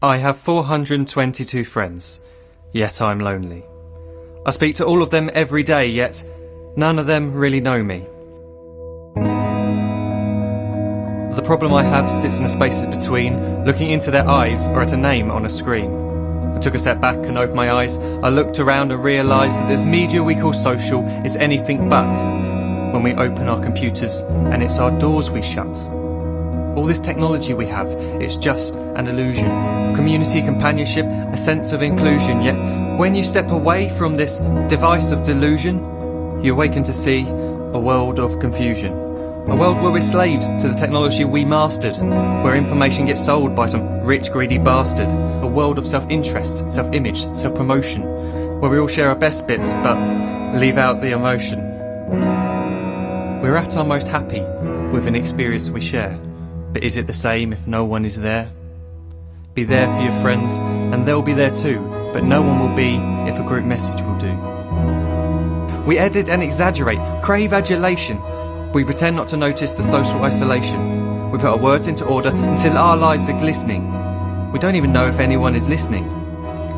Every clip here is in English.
I have 422 friends, yet I'm lonely. I speak to all of them every day, yet none of them really know me. The problem I have sits in the spaces between, looking into their eyes or at a name on a screen. I took a step back and opened my eyes. I looked around and realised that this media we call social is anything but when we open our computers and it's our doors we shut. All this technology we have, it's just an illusion. Community, companionship, a sense of inclusion. Yet when you step away from this device of delusion, you awaken to see a world of confusion. A world where we're slaves to the technology we mastered, where information gets sold by some rich, greedy bastard. A world of self-interest, self-image, self-promotion, where we all share our best bits but leave out the emotion. We're at our most happy with an experience we share. But is it the same if no one is there? Be there for your friends, and they'll be there too, but no one will be if a group message will do. We edit and exaggerate, crave adulation. We pretend not to notice the social isolation. We put our words into order until our lives are glistening. We don't even know if anyone is listening.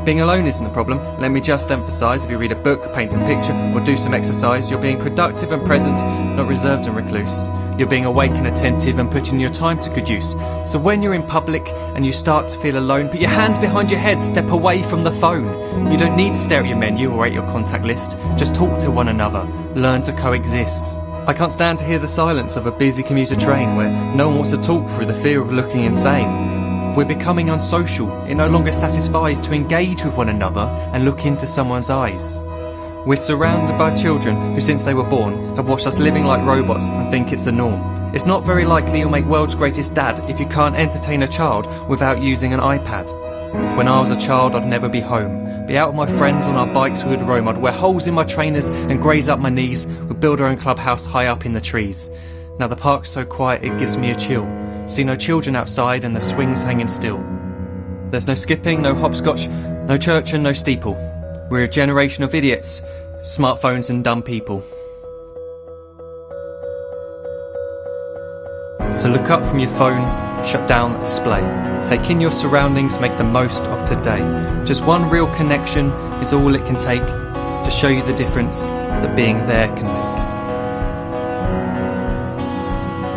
Being alone isn't the problem, let me just emphasise. If you read a book, paint a picture, or do some exercise, you're being productive and present, not reserved and recluse. You're being awake and attentive and putting your time to good use. So when you're in public and you start to feel alone, put your hands behind your head, step away from the phone. You don't need to stare at your menu or at your contact list. Just talk to one another, learn to coexist. I can't stand to hear the silence of a busy commuter train where no one wants to talk through the fear of looking insane. We're becoming unsocial. It no longer satisfies to engage with one another and look into someone's eyes. We're surrounded by children who since they were born have watched us living like robots and think it's the norm. It's not very likely you'll make world's greatest dad if you can't entertain a child without using an iPad. When I was a child I'd never be home. Be out with my friends on our bikes we would roam. I'd wear holes in my trainers and graze up my knees. We'd build our own clubhouse high up in the trees. Now the park's so quiet it gives me a chill. See no children outside and the swings hanging still. There's no skipping, no hopscotch, no church and no steeple. We're a generation of idiots, smartphones and dumb people. So look up from your phone, shut down the display. Take in your surroundings, make the most of today. Just one real connection is all it can take to show you the difference that being there can make.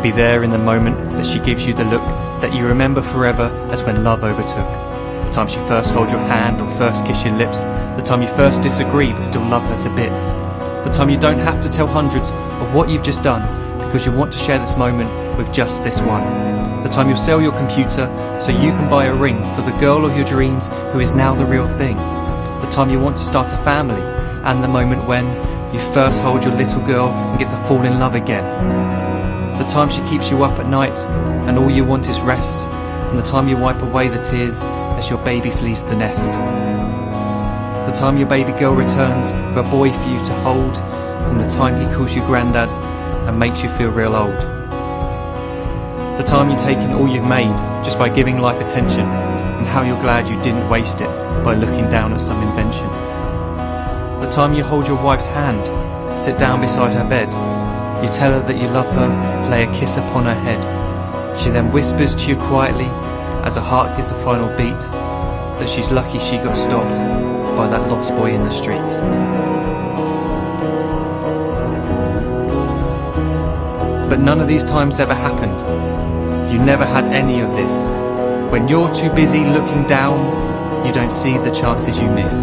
Be there in the moment that she gives you the look that you remember forever as when love overtook. The time she first holds your hand or first kiss your lips. The time you first disagree but still love her to bits. The time you don't have to tell hundreds of what you've just done because you want to share this moment with just this one. The time you'll sell your computer so you can buy a ring for the girl of your dreams who is now the real thing. The time you want to start a family, and the moment when you first hold your little girl and get to fall in love again. The time she keeps you up at night and all you want is rest, and the time you wipe away the tears as your baby flees the nest. The time your baby girl returns with a boy for you to hold, and the time he calls you granddad and makes you feel real old. The time you take in all you've made just by giving life attention, and how you're glad you didn't waste it by looking down at some invention. The time you hold your wife's hand, sit down beside her bed, you tell her that you love her, lay a kiss upon her head. She then whispers to you quietly, as her heart gives a final beat, that she's lucky she got stopped by that lost boy in the street. But none of these times ever happened. You never had any of this. When you're too busy looking down, you don't see the chances you miss.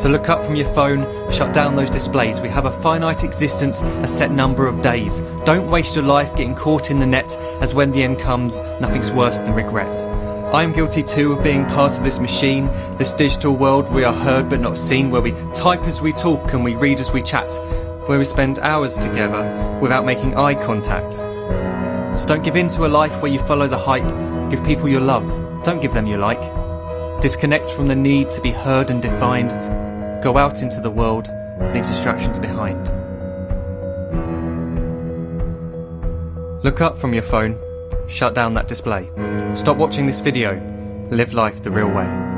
So look up from your phone, shut down those displays. We have a finite existence, a set number of days. Don't waste your life getting caught in the net, as when the end comes, nothing's worse than regret. I am guilty too of being part of this machine, this digital world we are heard but not seen, where we type as we talk and we read as we chat, where we spend hours together without making eye contact. So don't give in to a life where you follow the hype. Give people your love, don't give them your like. Disconnect from the need to be heard and defined. Go out into the world, leave distractions behind. Look up from your phone, shut down that display. Stop watching this video, live life the real way.